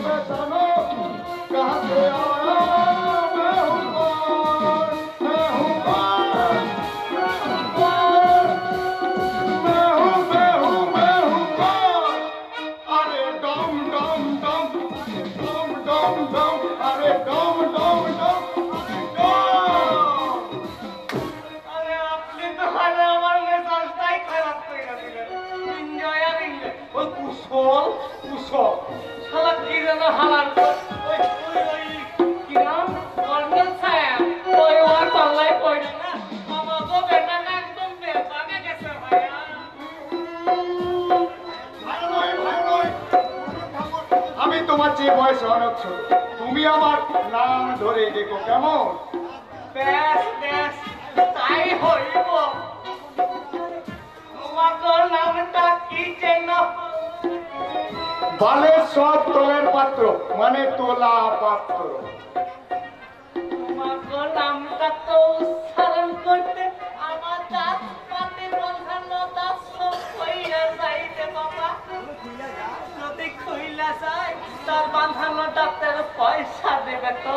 पहचानो कहाँ से आया मैं हूँ कौन, मैं हूँ कौन, मैं हूँ कौन। अरे डम डम डम डम डम डम, अरे डम डम डम अरे आपने तो हमारे हमारे संस्थाई खराब कर दिया इंजॉय करेंगे वो कुशल कुशल साला किरण हालार पर ओए किरण कर्नल साहब ओए और तल्लाई पड़े ना আমাগো বেটা না একদম বেপাকে গেছে ভাইয়া ভাই নয় আমি তোমার চেয়ে বয়সে অনেক ছোট তুমি আমার নাম ধরে দেখো কেমন বেশ বেশ তাই হইব তোমার নামটা কি যেন বালেশ্বর তোলের পাত্র মানে তোলা পাত্র তোমার নামটা তো উচ্চারণ করতে আমার দাঁত পাতে বসানো দাঁত সব কইরা যাইতে বাবা যদি কইলা যায় তার বাঁধানো ডাক্তার পয়সা দেবে তো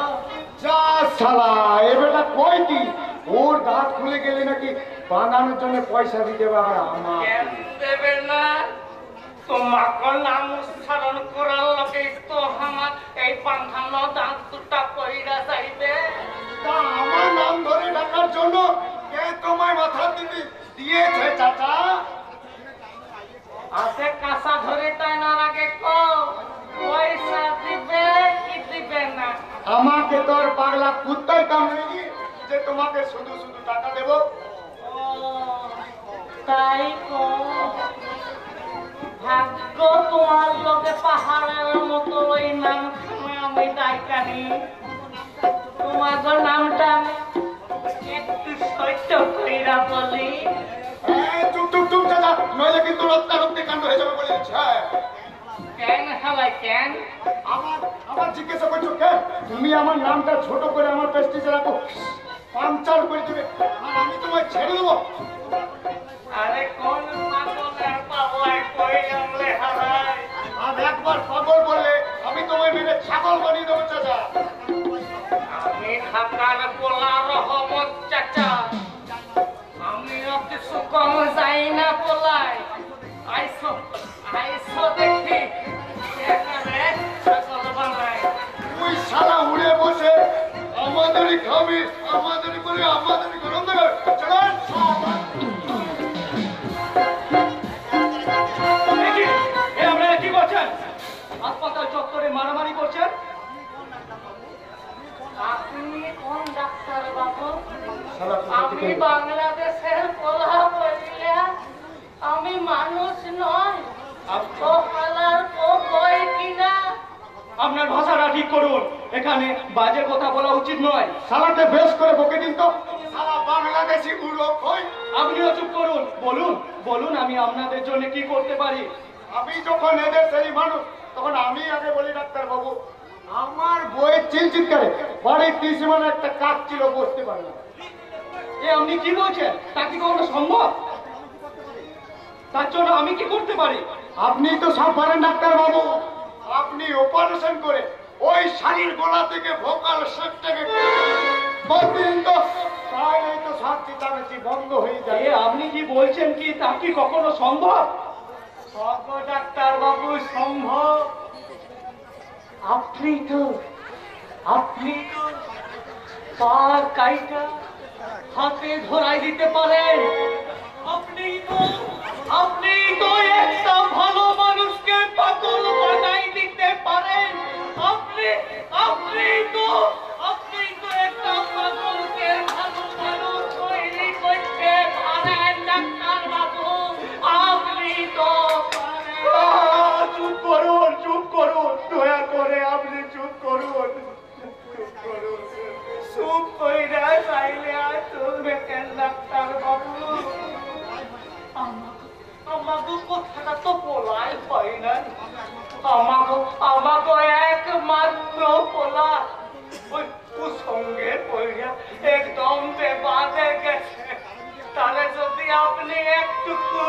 যা শালা এ বেটা কই কি ওর দাঁত খুলে গেলে নাকি বাঁধানোর জন্য পয়সা দিতে পারে আমার কেন দেবে না তোমাকে নাম উচ্চারণ করার লোকে তো আমার এই বাঁধানো দাঁত দুটা কইরা যাইবে তা আমার নাম ধরে ডাকার জন্য কে তোমায় মাথা দিয়েছে চাচা আছে কাঁচা ধরে টানার আগে কও পয়সা দিবে কি দিবে না আমাকে তো আর পাগলা কুত্তাই কামড়েনি যে তোমাকে শুধু শুধু টাকা দেব ও, তাই কও ভাগ্য তোমার লোকে পাহাড়ের মতো ওই নাম আমি ডাইকানি তোমার নামটা আমি একটু সহ্য কইরা বলি চুপ চুপ চুপ চাচা নইলে কিন্তু রক্তারক্তি কাণ্ড হয়ে যাবে বলে দিচ্ছি কেন হালাই কেন আমার জিজ্ঞাসা করছো কে তুমি আমার নামটা ছোট করে আমার প্রেস্টিজে রাখো পাঞ্চার করে দেবে আর আমি তোমায় ছেড়ে দেবো আরে কোন পাগলের পাগলাই কই আমলে হারাই আর একবার পাগল বললে আমি তোমায় মেরে ছাগল বানিয়ে দেবো চাচা আমি ঢাকার পোলা রহমত চাচা আমিও কিছু কম যাই না পোলাই আইসো আইসো দেখি এখানে ছাগল বানাই তুই শালা উড়ে বসে আমাদেরই খাবি আমাদেরই করে আমাদেরই গরম দেবে চলেন আপনারা কি করছেন হাসপাতাল চত্বরে মারামারি করছেন আপনি কোন ডাক্তার বাবু আমি বাংলাদেশের পোলা বলিয়া আমি মানুষ নয় আপনার ভাষাটা ঠিক করুন এখানে বাজে কথা বলা উচিত নয় শালাকে বেশ করে বকে দিন তো শালা বাংলাদেশি উড়ো কই আপনিও চুপ করুন বলুন বলুন আমি আপনাদের জন্য কি করতে পারি আমি যখন এদের সেই মানুষ তখন আমি আগে বলি ডাক্তার বাবু আমার বইয়ের চিনচিত করে বাড়ির ত্রিসীমানা একটা কাক ছিল বসতে পারে না এ আপনি কি বলছেন তা কি কখনো সম্ভব তার জন্য আমি কি করতে পারি আপনি তো সব পারেন ডাক্তার বাবু আপনি অপারেশন করে ওই শাড়ির গোলা থেকে ভোকাল সেটটাকে বলবেন তো তাহলে তো সব চিতামেচি বন্ধ হয়ে যায় আপনি কি বলছেন কি তা কি কখনো সম্ভব ডাক্তার বাবু সম্ভব আপনি তো পা কাইটা হাতে ধরাই দিতে পারেন আপনি তো একটা ভালো মানুষকে পাগল বানাই দিতে পারেন আপনি তো একটা পাগলকে ভালো মানুষ তৈরি করতে পারেন ডাক্তার বাবু আপনি তো চুপ করুন দয়া করে আপনি চুপ করুন চুপ কইরা চাইলে আর চলবে কেন ডাক্তার বাবু আমাকে কথাটা তো বলাই হয় না আমাকে একমাত্র পোলা ওই কুসঙ্গে পড়িয়া একদম বেবাদে গেছে তাহলে যদি আপনি একটুকু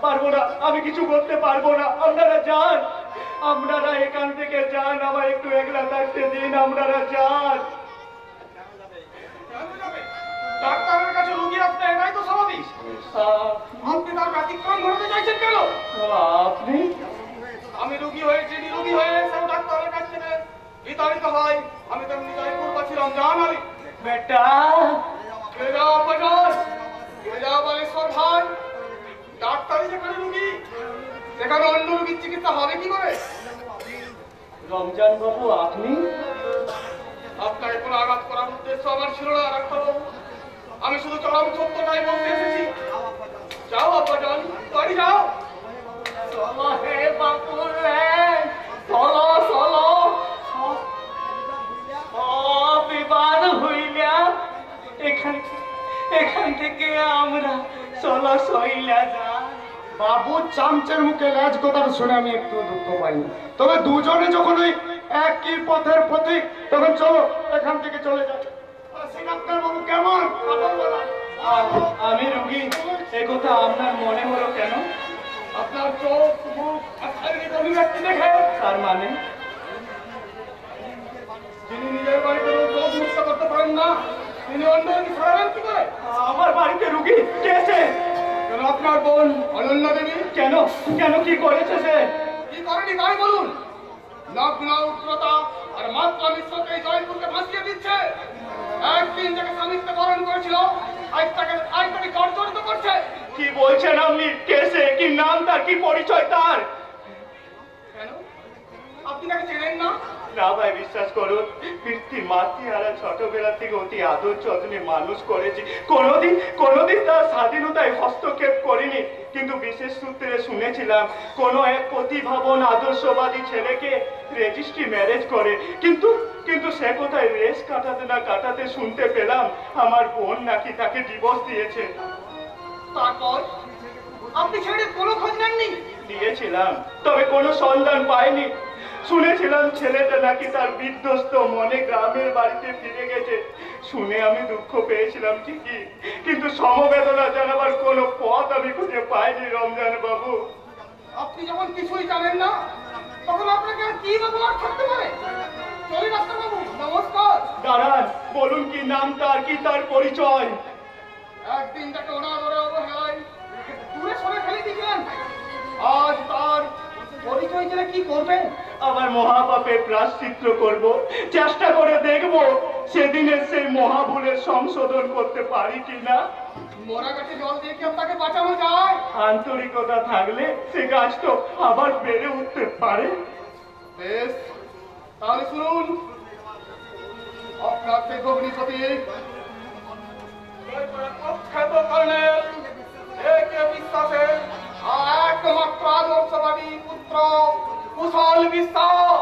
পারবো না আমি কিছু করতে পারবো না আপনারা যান আপনারা এখান থেকে যান, আমার একটু একলা থাকতে দিন, আপনারা যান। ডাক্তারের কাছে রুগী আসবে, এটাই তো স্বাভাবিক। আপনি তার ব্যতিক্রম ঘটাতে চাইছেন কেন? আপনি? আমি রুগী হয়েছি, নিরোগী হয়ে সব ডাক্তারের কাছ থেকে বিতাড়িত হয়। আমি তেমনি জয়পুর পাচ্ছিলাম, জান আলী। বেটা, ফিরে যাও বাজার, ফিরে যাও বালেশ্বর ভাই। ডাক্তারই যেখানে রুগী, সেখানে অন্য রুগীর চিকিৎসা হবে কি করে? রমজান বাবু আপনি? আপনাকে কোনো আঘাত করার উদ্দেশ্য আমার ছিল না ডাক্তারবাবু। আমি শুধু চরম সত্যটাই বলতে এসেছি। যাও আব্বা যান, বাড়ি যাও। চলো হে বাপুর রে, চলো চলো। বিবাদ হইলা এখান থেকে আমরা চলো সইলা যা। বাবু চামচের মুখে ল্যাজ কথাটা শুনে আমি একটু দুঃখ পাইনি, তবে দুজনে যখন ওই একই পথের প্রতীক, তখন চলো এখান থেকে চলে যাই। ডাক্তার বাবু কেমন? আমি রুগী, এ কথা আপনার মনে হলো কেন? আপনার চোখ, মুখ আর শারীরিক অভিব্যক্তি দেখে তার মানে যিনি নিজের বাড়িতে রোগ মুক্ত করতে পারেন না, তিনি অন্য রোগী ছড়াবেন কি করে? আমার বাড়িতে রুগী কেছে? কেন আপনার বোন অনন্যা দেবী কেন কেন কি করেছে সে? কি করেনি তাই বলুন। নগ্ন উগ্রতা আর মাত্রা মিশ্রকে এই জয়পুরকে ভাসিয়ে দিচ্ছে। একদিন থেকে স্বামীকে বরণ করেছিল, আজ তাকে জর্জরিত করছে। কি বলছেন আপনি? কেসে? কি নাম তার, কি পরিচয় তার? কেন আপনি তাকে চেনেন না? না ভাই, বিশ্বাস করুন, মাতৃহারা ছোটবেলা থেকে অতি আদর যত্নে মানুষ করেছি। কোনোদিন তার স্বাধীনতায় হস্তক্ষেপ করিনি, কিন্তু বিশেষ সূত্রে শুনেছিলাম কোনো এক প্রতিভাবান আদর্শবাদী ছেলেকে রেজিস্ট্রি ম্যারেজ করে। কিন্তু সে কোথায় রেস কাটাতে না কাটাতে শুনতে পেলাম আমার বোন নাকি তাকে ডিভোর্স দিয়েছে। তারপর আপনি ছেলের কোনো খোঁজ নেননি? দিয়েছিলাম, তবে কোনো সন্ধান পাইনি। শুনেছিলাম ছেলেটা নাকি তার বিধ্বস্ত মনে গ্রামের বাড়িতে ফিরে গেছে। শুনে আমি দুঃখ পেয়েছিলাম ঠিকই, কিন্তু সমবেদনা জানাবার কোনো পথ আমি খুঁজে পাইনি রমজান বাবু। আপনি যখন কিছুই জানেন না, তখন আপনাকে আর কি ব্যবহার থাকতে পারে? চলি ডাক্তারবাবু, নমস্কার। দাঁড়ান, বলুন কি নাম তার, কি তার পরিচয়? একদিন তাকে অনাদরে অবহেলায় দূরে সরে ফেলে দিয়েছিলেন, আজ তার পরিচয় জেনে কি করবেন? আবার মহাপাপের প্রায়শ্চিত্ত করব, চেষ্টা করে দেখব সেদিনের সেই মহাভুলের সংশোধন করতে পারি কিনা। মরা গাছে জল দিয়ে কি আপনাকে বাঁচানো যায়? আন্তরিকতা থাকলে সে গাছ তো আবার বেড়ে উঠতে পারে। বেশ, তাহলে শুনুন, আপনার সেই ভগ্নিপতি প্রখ্যাত কর্নেল এ.কে. বিশ্বাসের একমাত্র আদর্শবাদী পুত্র কুশল বিশ্বাস।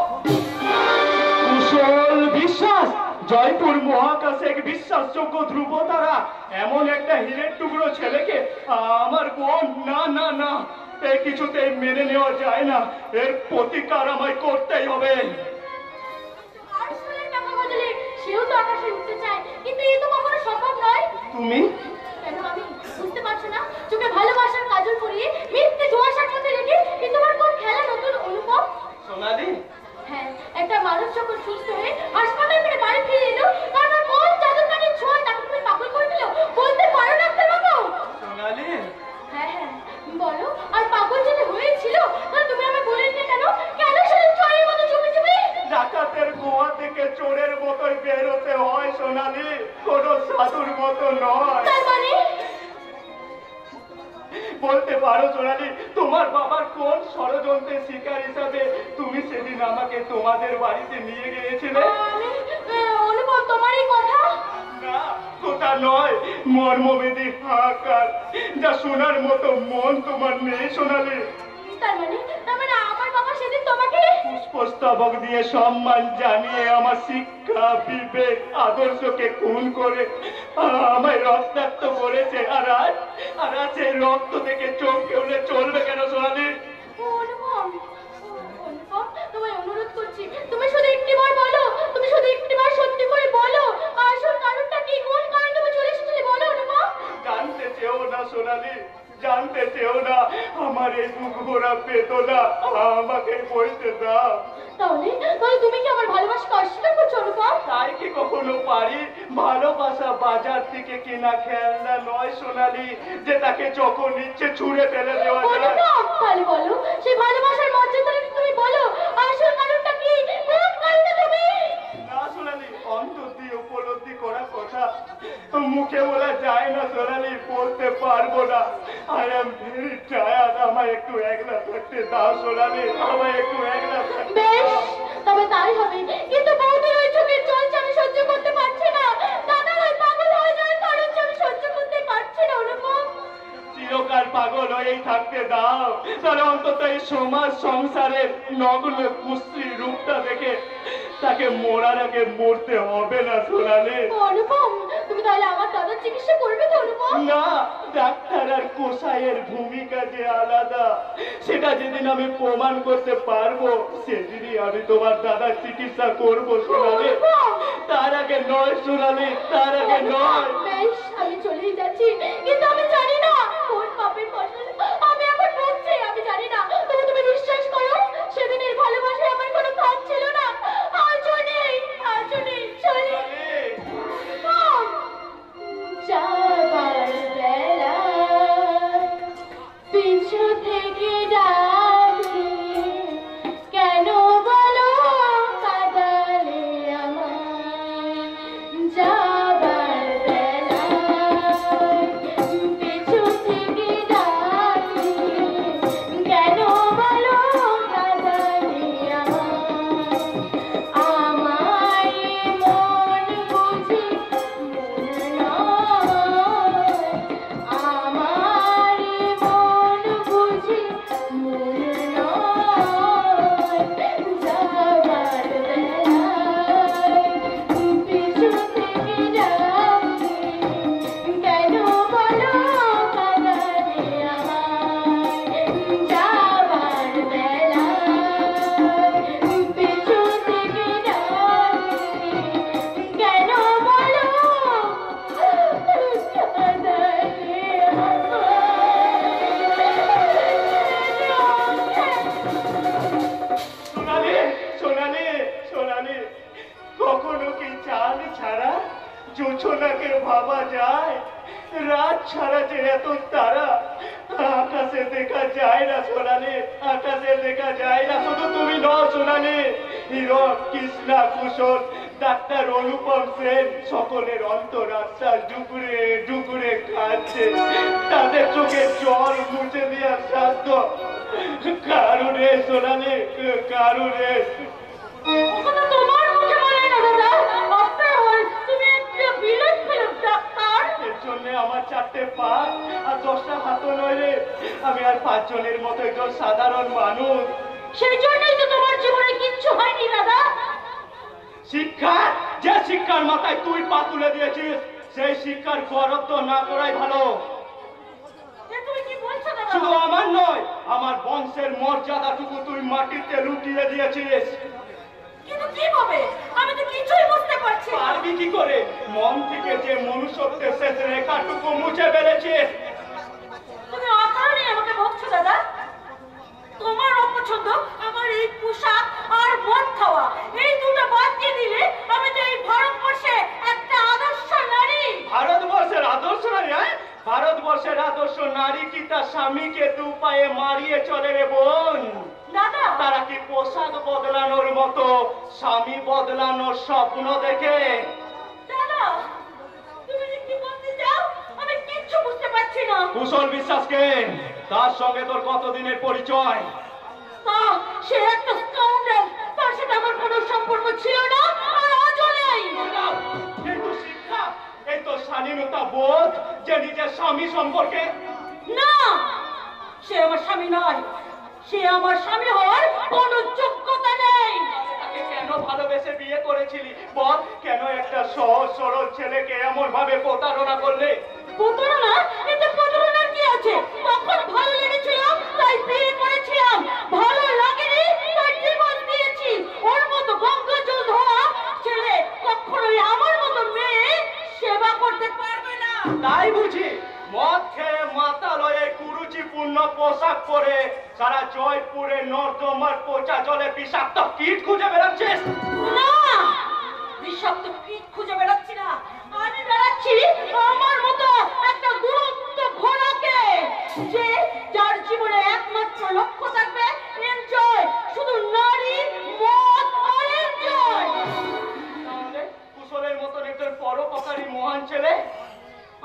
কুশল বিশ্বাস? জয়পুর মহাকাশে এক বিশ্বাসযোগ্য ধ্রুব তারা, এমন একটা হীরের টুকরো ছেলেকে আমার বোন? না না না, এ কিছুতেই মেনে নেওয়া যায় না। এর প্রতিকার আমায় করতেই হবে। সেও তো আকাশে উঠতে চায়, কিন্তু এই তো কখনো সম্ভব নয়। তুমি কেন আমি বুঝতে পারছো না? চোখে ভালোবাসার কাজল পরিয়ে মিথ্যে ধোঁয়াশার মধ্যে রেখে এ তোমার কোন খেলা নতুন অনুভব? সোনালি, হ্যাঁ, একটা মানুষ যখন সুস্থ হয়ে হাসপাতাল থেকে বাড়ি ফিরে এলো, তারপর কোন জাদুকারীর ছোঁয়া তাকে তুমি পাগল করে দিল, বলতে পারো ডাক্তার বাবু? সোনালি, হ্যাঁ হ্যাঁ বলো। আর পাগল যদি হয়েছিল তাহলে তুমি আমায় বলেন না কেন? কেন শুধু চোরের মতো চুপি চুপি? ডাকাতের গোয়া থেকে চোরের মতোই বেরোতে হয় সোনালি, কোনো সাধুর মতো নয়। তার মানে বলতে পারো সোনালি, তোমার বাবার কোন ষড়যন্ত্রের শিকার হিসাবে তুমি সেদিন আমাকে তোমাদের বাড়িতে নিয়ে গিয়েছিলে? অনুভব তোমারই কথা? না, কথা নয়, মর্মবেদী হাহাকার, যা শোনার মতো মন তোমার নেই সোনালি। তার মানে আমার বাবা সেদিন তোমাকে পুষ্পস্তবক দিয়ে সম্মান জানিয়ে আমার শিক্ষা, বিবেক, আদর্শকে খুন করে আমায় রক্তাক্ত করেছে। আর আজ এই রক্ত থেকে চমকে উঠলে চলবে কেন সোনালি? অনুপম, তোমায় অনুরোধ করছি, তুমি শুধু একটিবার বলো, তুমি শুধু একটিবার সত্যি করে বলো, আসল কারণটা কি, কোন কারণে তুমি চলে এসেছিলে বলো অনুপম। জানতে চেও না সোনালি, জানতে চেও না আমার এই দুঃখরা বেদনা। না, আমাকে বইতে দাও। তাহলে তাহলে তুমি কি আমার ভালোবাসাকে অস্বীকার করছো অনুপম? তাই কি কখনো পারি? ভালোবাসা বাজার থেকে কেনা খেলনা নয় সোনালি, যে তাকে যখন ইচ্ছে ছুঁড়ে ফেলে দেওয়া যায়। অনুপম, তাহলে বলো সেই ভালোবাসার মর্যাদাটা তুমি বলো, আসল কারণটা কি? কোন কারণে তুমি? না সোনালি, অন্তর দিয়ে উপলব্ধি করা কথা মুখে বলা যায় না সোনালি, বলতে পারবো না। আই এম ভেরি টায়ার্ড, আমায় একটু একলা থাকতে দাও সোনালি, আমায় একটু একলা থাকতে বেশ, দাও। তবে তাই হবে, কিন্তু বৌদির ওই চোখের জল আমি সহ্য করতে পারছি না। দাদা ওই পাগল হয়ে যাওয়ার কারণ আমি সহ্য করতে পারছি না অনুপম। চিরকাল পাগল হয়েই থাকতে দাও, তাহলে অন্তত এই সমাজ সংসারের নগ্ন কুশ্রী রূপটা দেখে তাকে মরার আগে মরতে হবে না সোনালি। অনুপম, তুমি তাহলে আমার দাদার চিকিৎসা করবে তো অনুপম? না, ডাক্তার আর কোষাইয়ের ভূমিকা যে আলাদা, সেটা যেদিন আমি প্রমাণ করতে পারবো সেদিনই আমি তোমার দাদার চিকিৎসা করবো সোনালি। তার আগে নয় সোনালি, তার আগে নয়। বেশ, আমি চলেই যাচ্ছি, কিন্তু আমি জানি না কোন পাপের ফসল আমি এখন ভুগছি। আমি জানি না, তবে তুমি বিশ্বাস করো সেদিনের ভালোবাসায় আমার কোনো ভাগ ছিল না। আজও নেই, আজও নেই। চলি যাবার বেলা পিছু থেকে ডাকি, কেন বলো কাঁদালে আমায়? যাবার বেলা পিছু থেকে ডাকি, কেন বলো কাঁদালে আমায়? আমার মন বুঝি মন নয়, আমার মন বুঝি মন নয়। যাবার বেলায় পিছু থেকে ডাকি, কেন বলো কাঁদালে আমায়? যাবার বেলায় পিছু থেকে ডাকি, কেন বলো সোনালি, সোনালি, সোনালি, কখনো কি চাঁদ ছাড়া জোছনাকে ভাবা যায়? রাত ছাড়া যে এত তারা আকাশে দেখা যায় না সোনালি, আকাশে দেখা যায় না। শুধু তুমি নও সোনালি, হীরক, কৃষ্ণা, কুশল, ডাক্তার অনুপম সেন, সকলের অন্তরাত্মা ডুকুরে ডুকুরে কাঁদছে। তাদের চোখে জল মুছে দেওয়ার সাধ্য কারুরে সোনালি, কারুরে। ওটা তোমার মুখে বলে না দাদা। আফটার অল তুমি একটা বিরাট ফিল্ম ডাক্তার। এর জন্যে আমার 4টে পা আর 10টা হাতও নয় রে, আমি আর 5 জনের মতো একজন সাধারণ মানুষ। সেই জন্যই তো তোমার জীবনে কিচ্ছু হয়নি দাদা। শিক্ষা, যে শিক্ষার মাথায় তুই পা তুলে দিয়েছিস, সেই শিক্ষার গরত্ব না করাই ভালো। এ তুমি কি বলছো দাদা? শুধু আমার নয়, আমার বংশের মর্যাদাটুকু তুই মাটিতে লুটিয়ে দিয়েছিস। কিন্তু কিভাবে? আমি তো কিছুই বুঝতে পারছি না। পারবি কি করে? মন থেকে যে মনুষ্যত্বের শেষ রেখাটুকু মুছে ফেলেছিস। তুমি অকারণে আমাকে বকছো দাদা। তোমার অপছন্দ আমার এই পোশাক আর মদ খাওয়া, এই দুটো বাদ দিয়ে দিলে আমি তো এই ভারতবর্ষে একটা আদর্শ নারী। ভারতবর্ষের আদর্শ নারী? ভারতবর্ষের আদর্শ নারী কি তার স্বামীকে 2 পায়ে মারিয়ে চলে রে বোন? দাদা, তারা কি পোশাক বদলানোর মতো স্বামী বদলানোর স্বপ্ন দেখে? দাদা, তুমি যে কি বলতে চাও আমি কিচ্ছু বুঝতে পারছি না। কুশল বিশ্বাসকে, তার সঙ্গে তোর কতদিনের পরিচয়? তা সে একটা স্কাউন্ডার, তার সাথে আমার কোনো সম্পর্ক ছিল না আর আজও নেই। এই তো শিক্ষা, এই তো স্বাধীনতা বোধ যে নিজের স্বামী সম্পর্কে। না, সে আমার স্বামী নয়। সে আমার স্বামী হওয়ার কোনো যোগ্যতা নেই। তাকে কেন ভালোবেসে বিয়ে করেছিলি বল? কেন একটা সহজ সরল ছেলেকে এমন ভাবে প্রতারণা করলে? প্রতারণা? এতে প্রতারণার কি আছে? তখন ভালো লেগেছিল তাই বিয়ে করেছিলাম, ভালো লাগেনি তাই ডিভোর্স দিয়েছি। ওর মতো গঙ্গা জল ধোয়া ছেলে কখনোই আমার মতো মেয়ে সেবা করতে পারবে না। তাই বুঝি মদ খেয়ে মাতাল হয়ে কুরুচিপূর্ণ পোশাক পরে সারা জয়পুরে নর্দমার পচা জলে বিষাক্ত কীট খুঁজে বেড়াচ্ছিস? না, বিষাক্ত কীট খুঁজে বেড়াচ্ছি না, আমি বেড়াচ্ছি আমার মতো একটা দুরন্ত ঘোড়াকে, যে যার জীবনে একমাত্র লক্ষ্য থাকবে এনজয়, শুধু নারী, মদ আর এনজয়। তাহলে কুশলের মতন একজন পরোপকারী মহান ছেলে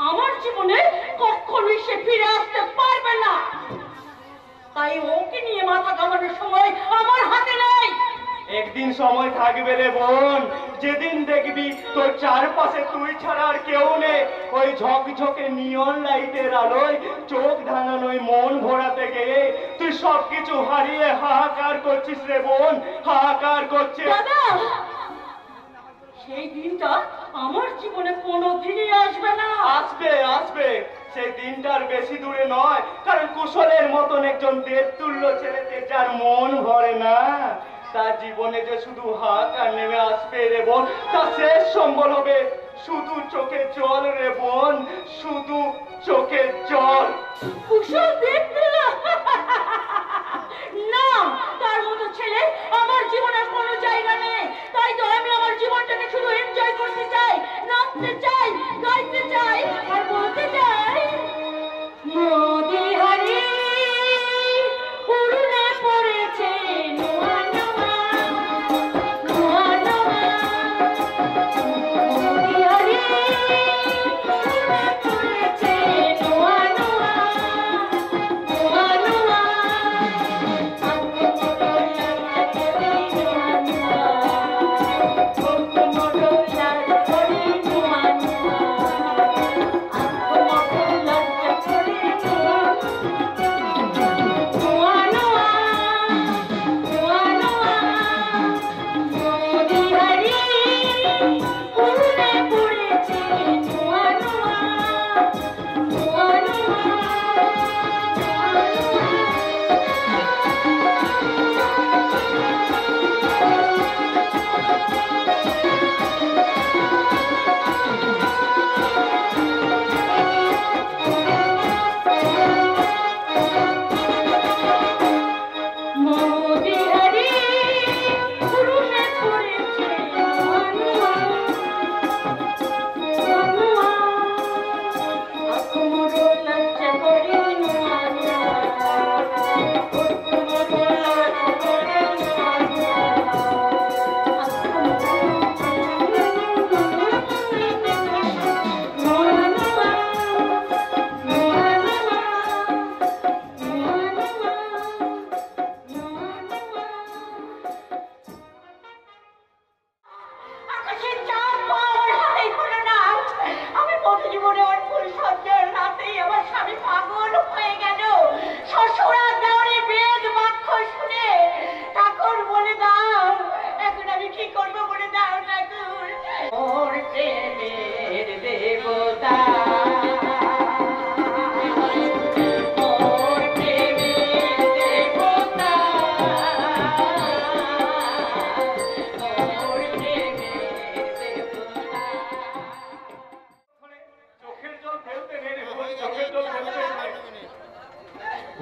আমার জীবনে কখনোই সে ফিরে আসতে পারবে না, তাই ওকে নিয়ে মাথা ঘামানোর সময় আমার হাতে নেই। একদিন সময় থাকবে রে বোন, যেদিন দেখবি তোর চারপাশে তুই ছাড়া আর কেউ নেই। ওই ঝকঝকে নিয়ন লাইটের আলোয় চোখ ধানানোয় মন ভরাতে গিয়ে তুই সবকিছু হারিয়ে হাহাকার করছিস রে বোন, হাহাকার করছিস। দাদা, সেই দিনটা আমার জীবনে কোনোদিনই আসবে না। আসবে আসবে, সেই দিনটার বেশি দূরে নয়, কারণ কুশলের মতন একজন দেবতুল্য ছেলেতে যার মন ভরে না, তার জীবনে যে শুধু হাহাকার নেমে আসবে রে বোন, তার শেষ সম্বল হবে শুধু চোখের জল রে বোন, শুধু চোখের জল। কুশল দেখতে না, তার মতো ছেলে আমার জীবনে কোনো জায়গা নেই। তাই তো আমি আমার জীবনটাকে শুধু এনজয় করতে চাই, নাচতে চাই, গাইতে চাই আর বলতে চাই, নদী হারি উড়ে পড়েছে নোয়া নোয়া, নোয়া নোয়া, নদী হারি উড়ে পড়েছে নোয়া নোয়া, নোয়া নোয়া,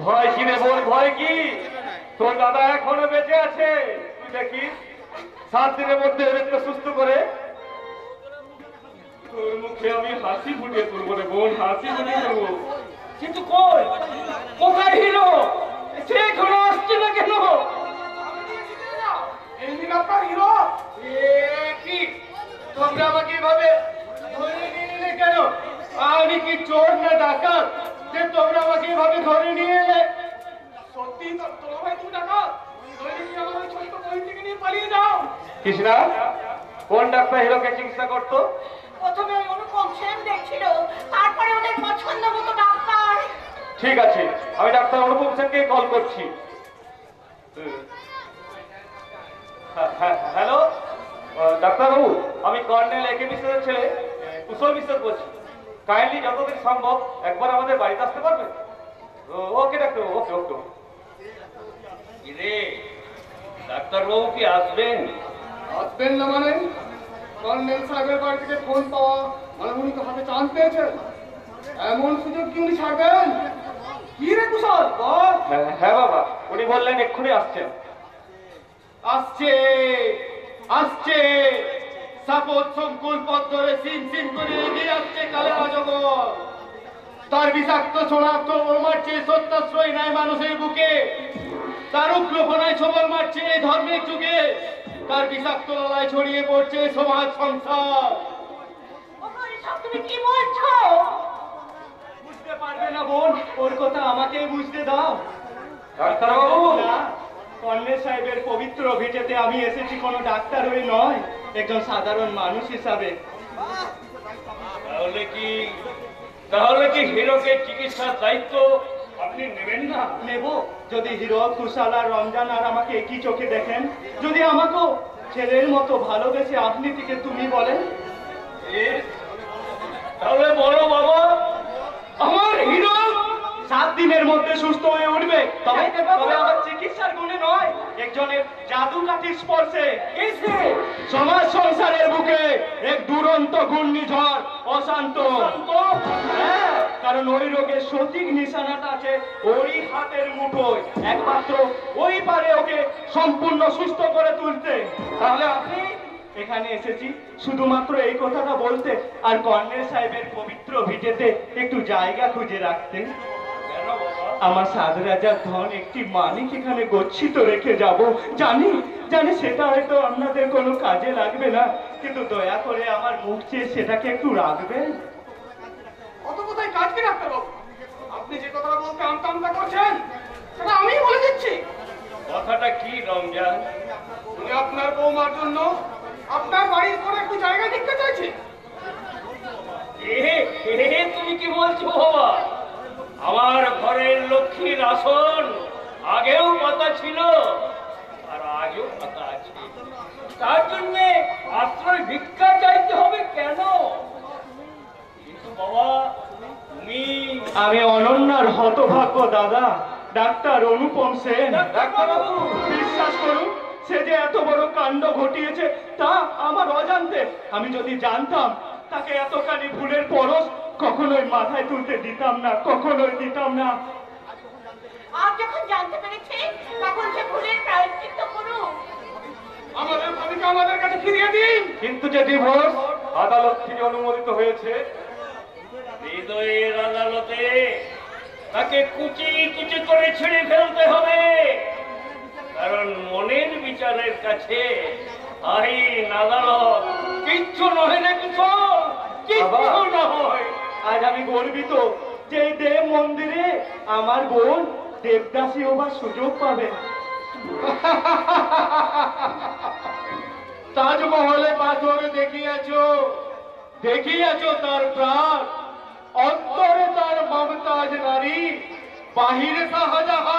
ভয় কি রে বোন, ভয় কি? তোর দাদা এখনো বেঁচে আছে, তুই দেখিস 7 দিনের মধ্যে এদেরকে সুস্থ করে তোর মুখে আমি হাসি ফুটিয়ে তুলবো রে বোন, হাসি ফুটিয়ে তুলবো। কিন্তু কই, কোথায় হিরো? সে এখনো আসছে না কেন? এই দিন আপনার হিরো। কি তোমরা আমাকে এভাবে ধরে নিলে কেন? আমি কি চোর না ডাকাত যে তোমরা আমাকে এভাবে ধরে নিয়ে এলে? সত্যি তো তোর ভাই তুমি ডাকাত? নইলে কি আমার ওই ছোট্ট বই থেকে নিয়ে পালিয়ে যাও? কৃষ্ণা, কোন ডাক্তার হিরোকে চিকিৎসা করতো? প্রথমে অনুপম সেন দেখছিল, তারপরে ওদের পছন্দ মতো ডাক্তার। ঠিক আছে, আমি ডাক্তার অনুপম সেনকে কল করছি। হ্যালো ডাক্তারবাবু, আমি কর্নেল একে মিশ্রের ছেলে কুশল মিশ্র বলছি। কাইন্ডলি যতদিন সম্ভব একবার আমাদের বাড়িতে আসতে পারবেন? ওকে ডাক্তারবাবু, ওকে ওকে। রে ডাক্তারবাবু কি আসবেন? আসবেন না মানে? কর্নেল সাহেবের বাড়ি থেকে ফোন পাওয়া মানে উনি তো হাতে চান্স পেয়েছেন, এমন সুযোগ কি উনি ছাড়বেন? কি রে কুশল বল। হ্যাঁ বাবা, উনি বললেন এক্ষুনি আসছেন। আসছে আসছে, সাপোজ সংকুল পথ ধরে সিন সিন করে এগিয়ে আসছে কালের অজগর। তার বিষাক্ত ছোড়াক্ত মারছে সত্যাশ্রয় নাই মানুষের বুকে, তার উগ্রপনায় ছবল মারছে এই ধর্মের যুগে, তার বিষাক্ত লড়াই ছড়িয়ে পড়ছে সমাজ সংসার। ওগো, এসব তুমি কি বলছো? বুঝতে পারবে না বোন, ওর কথা আমাকেই বুঝতে দাও। ডাক্তারবাবু, না, কর্নেল সাহেবের পবিত্র ভিটেতে আমি এসেছি কোনো ডাক্তার হয়ে নয়, একজন সাধারণ মানুষ হিসাবে। তাহলে কি হিরোকে চিকিৎসার দায়িত্ব আপনি নেবেন না? নেব, যদি হিরো, কুশাল আর রমজান আর আমাকে একই চোখে দেখেন, যদি আমাকেও ছেলের মতো ভালোবেসে আপনি থেকে তুমি বলেন। তাহলে বলো বাবা, আমার হিরো 7 দিনের মধ্যে সুস্থ হয়ে উঠবে, তবে তবে আমার চিকিৎসার গুণে নয়, একজনের জাদু কাঠির স্পর্শে। সমাজ সংসারের বুকে এক দুরন্ত ঘূর্ণিঝড় অশান্ত। হ্যাঁ, কারণ ওই রোগের সঠিক নিশানাটা আছে ওই হাতের মুঠোয়, একমাত্র ওই পারে ওকে সম্পূর্ণ সুস্থ করে তুলতে। তাহলে আপনি এখানে এসেছি শুধুমাত্র এই কথাটা বলতে আর কর্নেল সাহেবের পবিত্র ভিটেতে একটু জায়গা খুঁজে রাখতে। কেন বাবা? আমার সাত রাজার ধন একটি মানিক এখানে গচ্ছিত রেখে যাব, জানি জানি সেটা হয়তো আপনাদের কোনো কাজে লাগবে না, কিন্তু দয়া করে আমার মুখ চেয়ে সেটাকে একটু রাখবেন। অত কোথায় কাজ কি ডাক্তারবাবু? আপনি যে কথাটা বলতে আমতা আমতা করছেন সেটা আমি বলে দিচ্ছি। কথাটা কি রমজান? উনি আপনার বৌমার জন্য আপনার বাড়ির পরে একটু জায়গা দেখতে চাইছে। তুমি কি বলছো বাবা? আমার ঘরের লক্ষ্মীর আসন আগেও পাতা ছিল আর আজও পাতা আছে, তার জন্য আশ্রয় ভিক্ষা চাইতে হবে কেন? কিন্তু বাবা তুমি, আমি অনন্যার হতভাগ্য দাদা, ডাক্তার অনুপম সেন। ডাক্তারবাবু, বিশ্বাস করুন, সে যে এত বড় কাণ্ড ঘটিয়েছে তা আমার অজান্তে। আমি যদি জানতাম তাকে এতখানি ভুলের পরশ কখনোই মাথায় তুলতে দিতাম না, কখনোই দিতাম না। আর যখন জানতে পেরেছে তখন সে ভুলের প্রায়শ্চিত্ত করুন। আমাদের ভাবিকে আমাদের কাছে ফিরিয়ে দিন। কিন্তু যে ডিভোর্স আদালত থেকে অনুমোদিত হয়েছে, হৃদয়ের আদালতে তাকে কুচি কুচি করে ছেড়ে ফেলতে হবে, কারণ মনের বিচারের কাছে আইন আদালত কিচ্ছু নয় না, কিছু কিচ্ছু নয়। আজ আমি গর্বিত যে এই দেব মন্দিরে আমার বোন দেবদাসী হবার সুযোগ পাবে। তাজমহলে পাথর দেখিয়াছো তার প্রাণ, অন্তরে তার মমতাজ নারী, বাহিরে শাহজাহান।